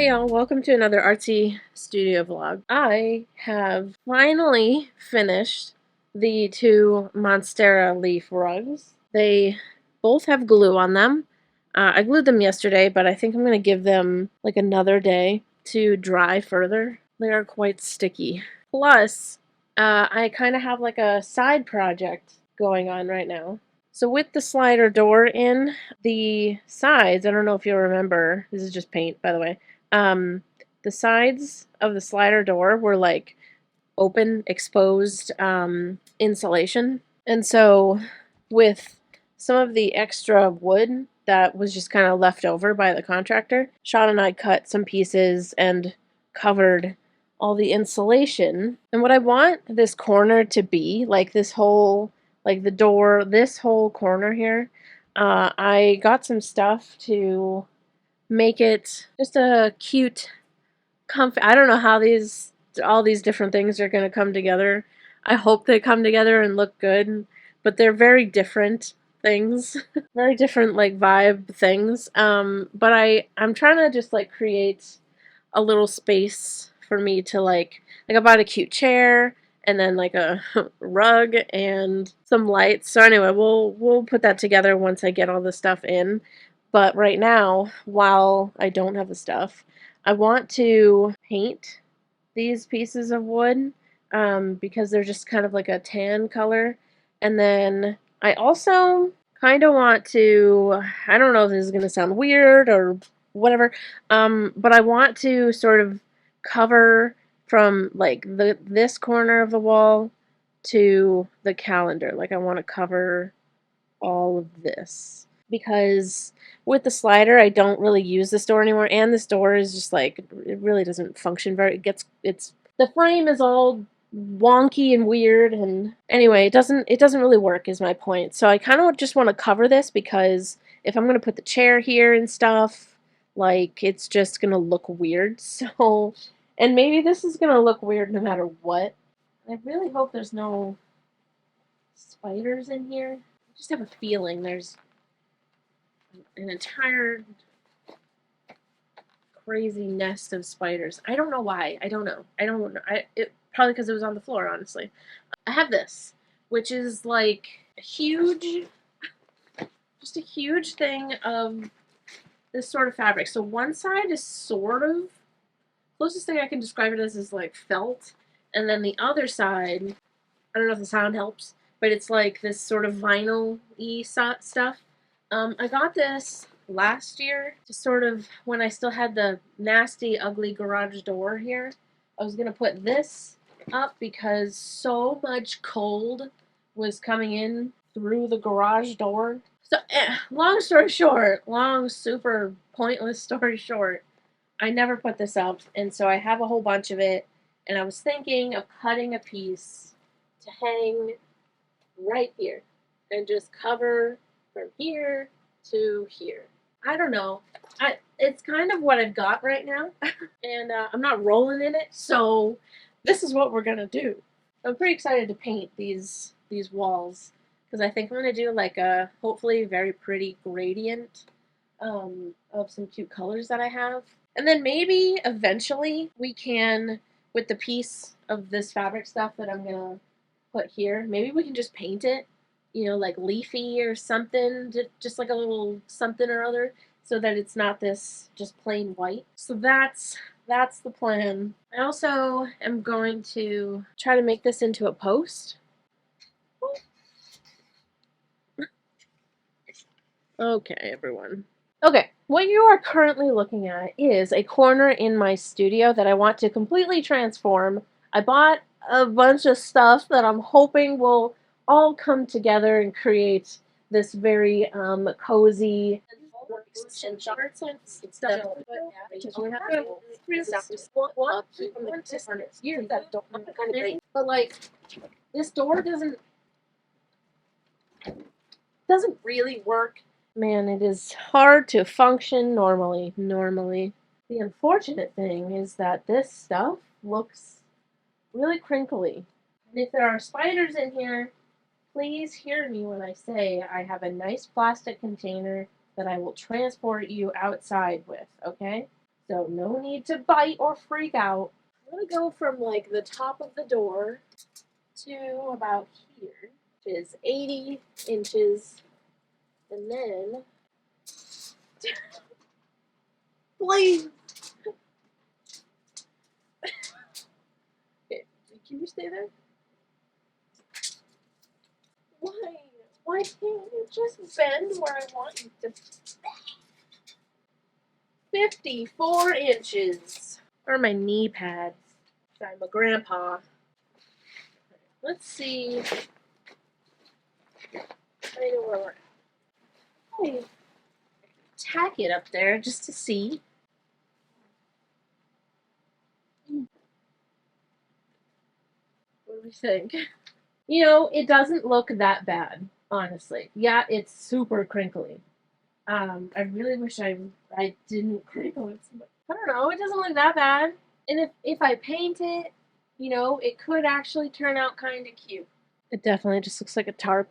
Hey y'all, welcome to another Artsy studio vlog. I have finally finished the two Monstera leaf rugs. They both have glue on them. I glued them yesterday, but I think I'm going to give them like another day to dry further. They are quite sticky. Plus, I kind of have like a side project going on right now. So with the slider door in, the sides, I don't know if you'll remember, this is just paint by the way, the sides of the slider door were like open, exposed insulation. And so with some of the extra wood that was just kind of left over by the contractor, Sean and I cut some pieces and covered all the insulation. And what I want this corner to be, like this whole, like the door, this whole corner here, I got some stuff to make it just a cute I don't know how all these different things are going to come together. I hope they come together and look good, but they're very different things. Very different like vibe things. But I'm trying to just like create a little space for me to like I bought a cute chair and then like a rug and some lights. So anyway, we'll put that together once I get all the stuff in. But right now, while I don't have the stuff, I want to paint these pieces of wood because they're just kind of like a tan color. And then I also kind of want to, I don't know if this is going to sound weird or whatever, but I want to sort of cover from like this corner of the wall to the calendar. Like I want to cover all of this because with the slider I don't really use this door anymore, and this door is just like it really doesn't function very. It's the frame is all wonky and weird, and anyway it doesn't really work is my point. So I kind of just want to cover this because if I'm going to put the chair here and stuff, like it's just going to look weird. So and maybe this is going to look weird no matter what. I really hope there's no spiders in here. I just have a feeling there's an entire crazy nest of spiders. I don't know why. I don't know. I don't know. Probably because it was on the floor, honestly. I have this, which is like a huge, just a huge thing of this sort of fabric. So one side is sort of, closest thing I can describe it as is like felt, and then the other side, I don't know if the sound helps, but it's like this sort of vinyl-y stuff. I got this last year, just sort of when I still had the nasty, ugly garage door here. I was going to put this up because so much cold was coming in through the garage door. So, long story short, long, super pointless story short, I never put this up, and so I have a whole bunch of it, and I was thinking of cutting a piece to hang right here and just cover from here to here. I don't know. It's kind of what I've got right now, and I'm not rolling in it, so this is what we're gonna do. I'm pretty excited to paint these walls because I think I'm gonna do like a hopefully very pretty gradient of some cute colors that I have, and then maybe eventually we can, with the piece of this fabric stuff that I'm gonna put here, maybe we can just paint it, you know, like leafy or something, just like a little something or other, so that it's not this just plain white. So that's the plan. I also am going to try to make this into a post. Okay, everyone. Okay, what you are currently looking at is a corner in my studio that I want to completely transform. I bought a bunch of stuff that I'm hoping will all come together and create this very cozy but like this door doesn't really work. Man, it is hard to function normally. The unfortunate thing is that this stuff looks really crinkly. And if there are spiders in here, please hear me when I say I have a nice plastic container that I will transport you outside with, okay? So no need to bite or freak out. I'm going to go from like the top of the door to about here, which is 80 inches. And then, please. Okay, can you stay there? Why? Why can't you just bend where I want you to? 54 inches. Or my knee pads. I'm a grandpa. Let's see. I know where we're at. Tack it up there just to see. What do we think? You know, it doesn't look that bad, honestly. Yeah, it's super crinkly. I really wish I didn't crinkle it so much. I don't know, it doesn't look that bad. And if I paint it, you know, it could actually turn out kind of cute. It definitely just looks like a tarp.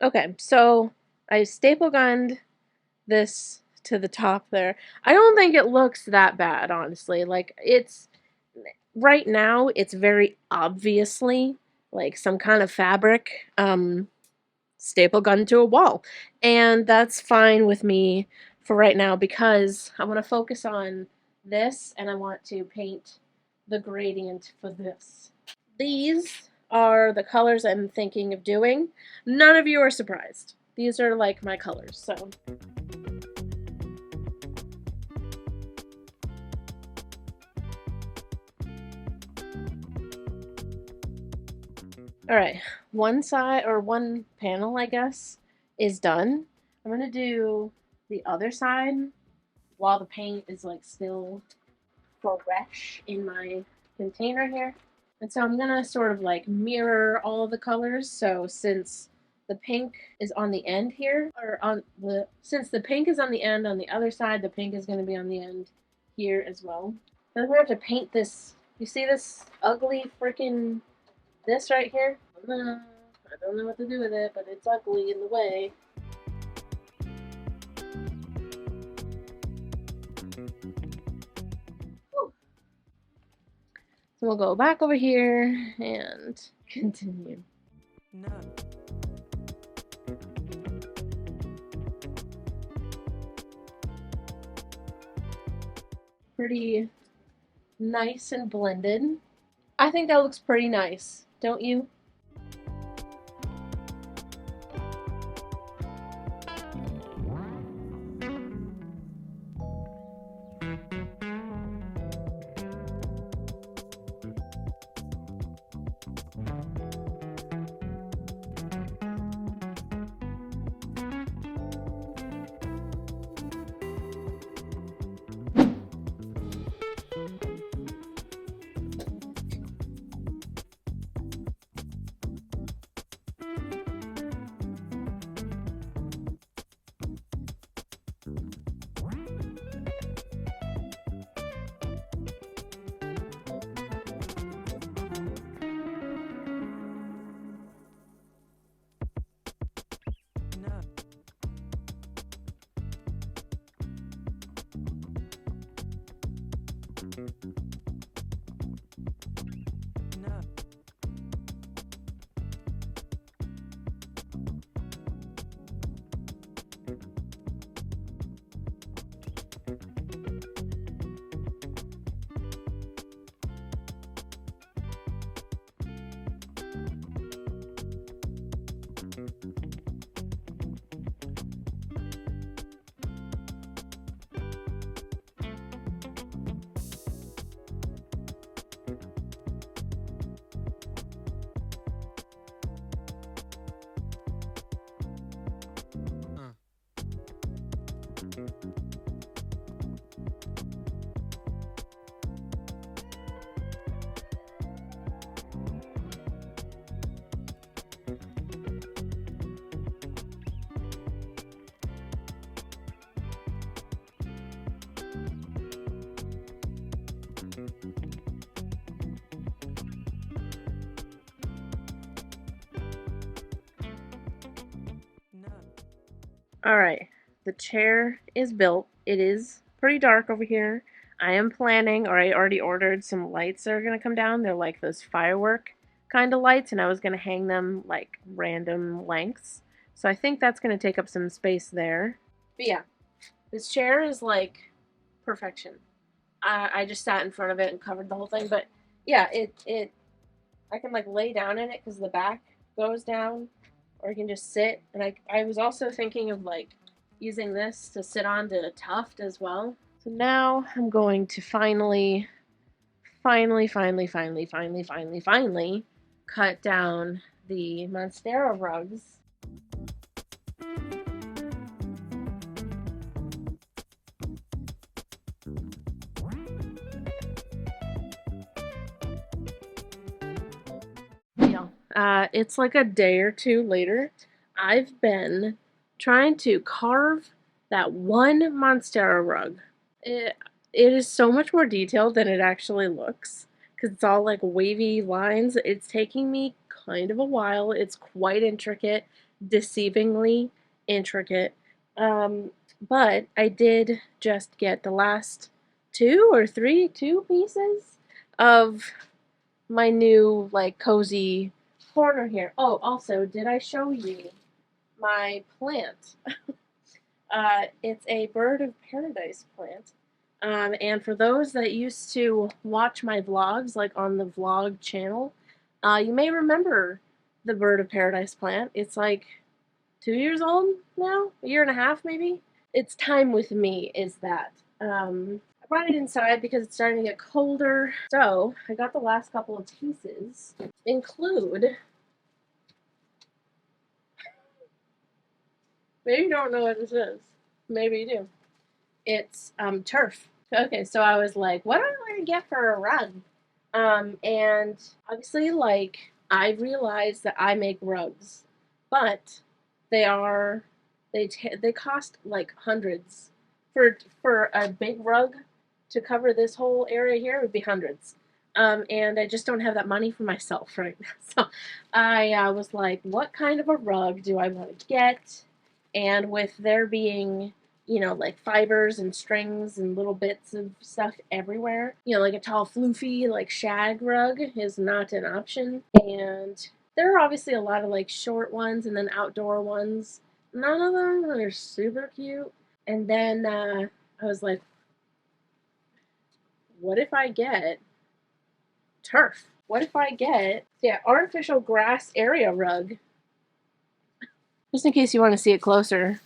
Okay, so I staple gunned this to the top there. I don't think it looks that bad, honestly. Like, it's right now it's very obviously like some kind of fabric staple gun to a wall, and that's fine with me for right now because I want to focus on this and I want to paint the gradient for this. These are the colors I'm thinking of doing. None of you are surprised. These are like my colors, so all right, one side or one panel, I guess, is done. I'm gonna do the other side while the paint is like still fresh in my container here. And so I'm gonna sort of like mirror all of the colors. So since the pink is on the end here, or since the pink is on the end on the other side, the pink is gonna be on the end here as well. Then we're gonna have to paint this. You see this ugly freaking this right here? I don't know what to do with it, but it's ugly in the way. Whew. So we'll go back over here and continue. No. Pretty nice and blended. I think that looks pretty nice, don't you? All right, the chair is built. It is pretty dark over here. I am planning, or I already ordered some lights that are going to come down. They're like those firework kind of lights, and I was going to hang them like random lengths. So I think that's going to take up some space there. But yeah, this chair is like perfection. I just sat in front of it and covered the whole thing, but yeah, I can like lay down in it because the back goes down, or I can just sit. And I was also thinking of like using this to sit on to tuft as well. So now I'm going to finally cut down the Monstera rugs. It's like a day or two later. I've been trying to carve that one Monstera rug. It is so much more detailed than it actually looks because it's all like wavy lines. It's taking me kind of a while. It's quite intricate, deceivingly intricate. But I did just get the last two pieces of my new like cozy corner here. Oh, also, did I show you my plant? It's a bird of paradise plant. And for those that used to watch my vlogs, like on the vlog channel, you may remember the bird of paradise plant. It's like 2 years old now, a year and a half maybe. Its time with me is that. I brought it inside because it's starting to get colder. So I got the last couple of pieces. Include, maybe you don't know what this is. Maybe you do. It's turf. Okay, so I was like, what do I want to get for a rug? And obviously, like, I realized that I make rugs, but they are they cost like hundreds. For a big rug to cover this whole area here would be hundreds. And I just don't have that money for myself right now. So I was like, what kind of a rug do I want to get? And with there being, like fibers and strings and little bits of stuff everywhere, like a tall, floofy, like shag rug is not an option. And there are obviously a lot of like short ones and then outdoor ones. None of them are super cute. And then I was like, what if I get turf? What if I get, yeah, artificial grass area rug? Just in case you want to see it closer,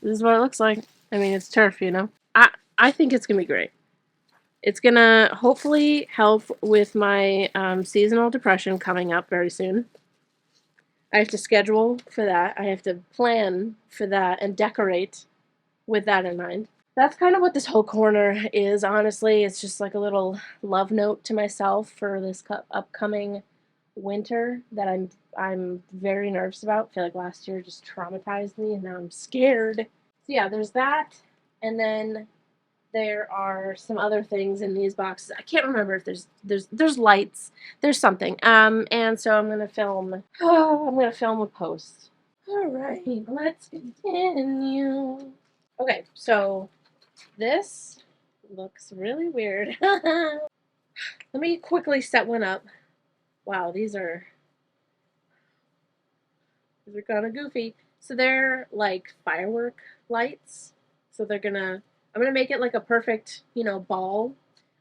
this is what it looks like. I mean, it's turf, I think it's going to be great. It's going to hopefully help with my seasonal depression coming up very soon. I have to schedule for that. I have to plan for that and decorate with that in mind. That's kind of what this whole corner is, honestly. It's just like a little love note to myself for this upcoming winter that I'm very nervous about. I feel like last year just traumatized me and now I'm scared. So yeah, there's that. And then there are some other things in these boxes. I can't remember if there's lights. There's something. And so I'm gonna film a post. Alright, let's continue. Okay, so this looks really weird. Let me quickly set one up. Wow, these are kind of goofy. So they're like firework lights. So I'm gonna make it like a perfect, ball,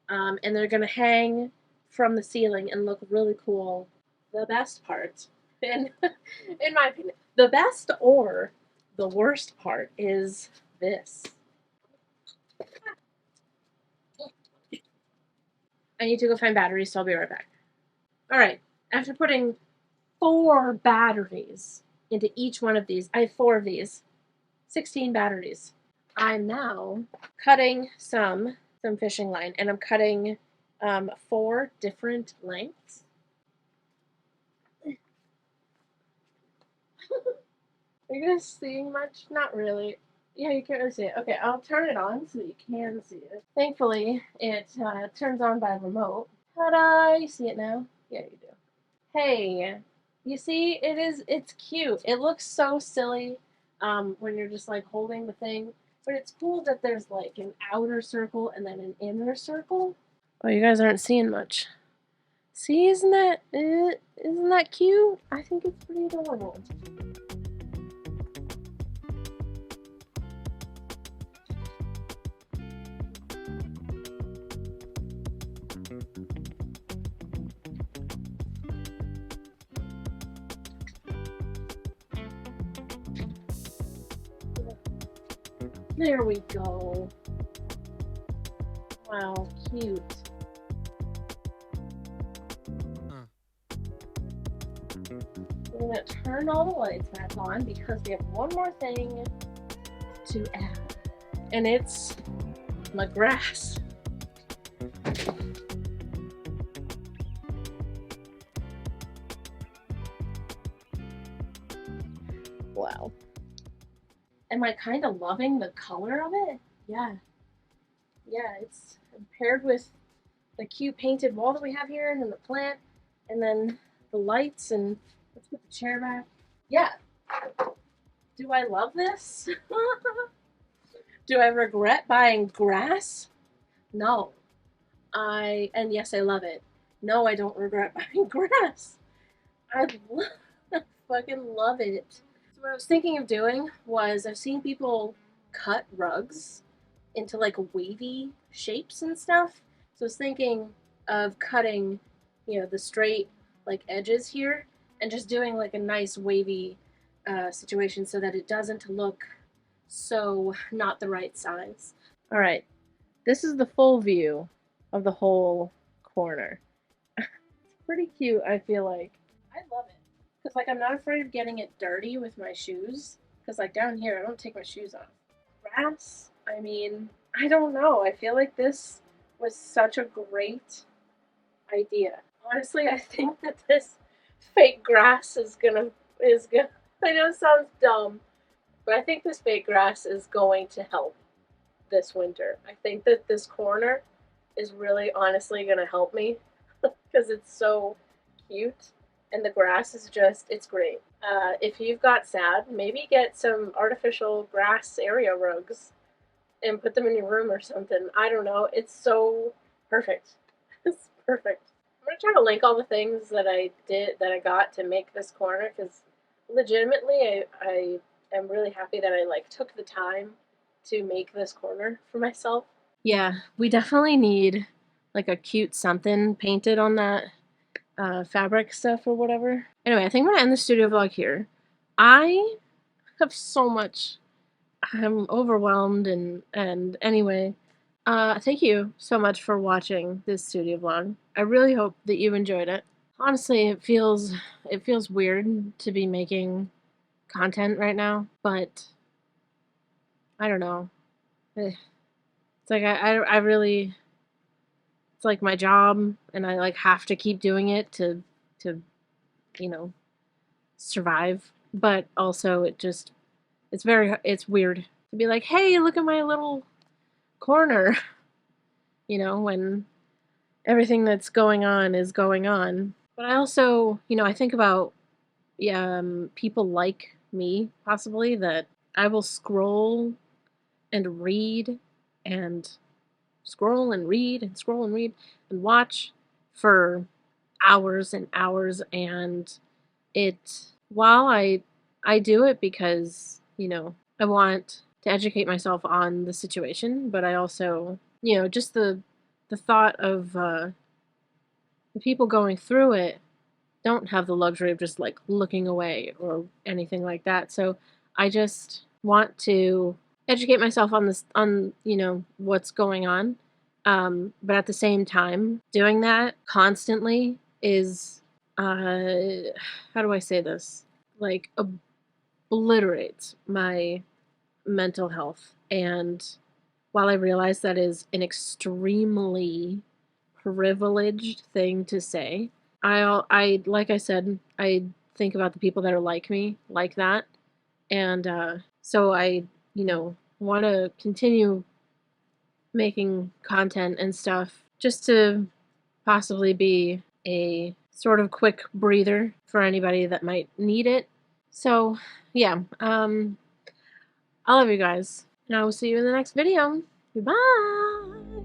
and they're gonna hang from the ceiling and look really cool. The best part, in in my opinion, the best or the worst part is this. I need to go find batteries, so I'll be right back. Alright, after putting 4 batteries into each one of these, I have 4 of these, 16 batteries. I'm now cutting some fishing line, and I'm cutting 4 different lengths. Are you guys seeing much? Not really. Yeah, you can't really see it. Okay, I'll turn it on so that you can see it. Thankfully, it turns on by remote. Ta-da! You see it now? Yeah, you do. Hey, you see, it's cute. It looks so silly when you're just like holding the thing. But it's cool that there's like an outer circle and then an inner circle. Oh, you guys aren't seeing much. See, isn't that cute? I think it's pretty adorable. There we go. Wow, cute. We're gonna turn all the lights back on because we have one more thing to add. And it's my grass. Wow. Am I kind of loving the color of it? Yeah. Yeah, it's paired with the cute painted wall that we have here and then the plant and then the lights and let's put the chair back. Yeah. Do I love this? Do I regret buying grass? No. And yes, I love it. No, I don't regret buying grass. I fucking love it. So what I was thinking of doing was I've seen people cut rugs into like wavy shapes and stuff. So I was thinking of cutting, the straight like edges here and just doing like a nice wavy situation so that it doesn't look so not the right size. All right, this is the full view of the whole corner. It's pretty cute, I feel like. I love it. Because, like, I'm not afraid of getting it dirty with my shoes. Because, like, down here, I don't take my shoes off. Grass, I mean, I don't know. I feel like this was such a great idea. Honestly, I think that this fake grass is gonna, I know it sounds dumb, but I think this fake grass is going to help this winter. I think that this corner is really honestly gonna help me because it's so cute and the grass is just, it's great. If you've got sad, maybe get some artificial grass area rugs and put them in your room or something. I don't know. It's so perfect. It's perfect. I'm gonna try to link all the things that I got to make this corner because legitimately I am really happy that I like took the time to make this corner for myself. Yeah, we definitely need like a cute something painted on that fabric stuff or whatever. Anyway, I think I'm gonna end the studio vlog here. I have so much. I'm overwhelmed and anyway, thank you so much for watching this studio vlog. I really hope that you enjoyed it. Honestly, it feels weird to be making content right now, but I don't know. It's like I really, it's like my job and I like have to keep doing it to survive, but also it's weird to be like, hey, look at my little corner, when everything that's going on is going on. But I also, I think about people like me, possibly, that I will scroll and read and scroll and read and scroll and read and watch for hours and hours, and while I do it because, I want to educate myself on the situation, but I also, just the thought of the people going through it don't have the luxury of just like looking away or anything like that. So I just want to educate myself on this, on, what's going on. But at the same time, doing that constantly is, how do I say this? Like, obliterates my mental health. And while I realize that is an extremely privileged thing to say, I like I said, I think about the people that are like me, like that. And so I, want to continue making content and stuff just to possibly be a sort of quick breather for anybody that might need it. So, yeah, I love you guys. And I will see you in the next video. Goodbye!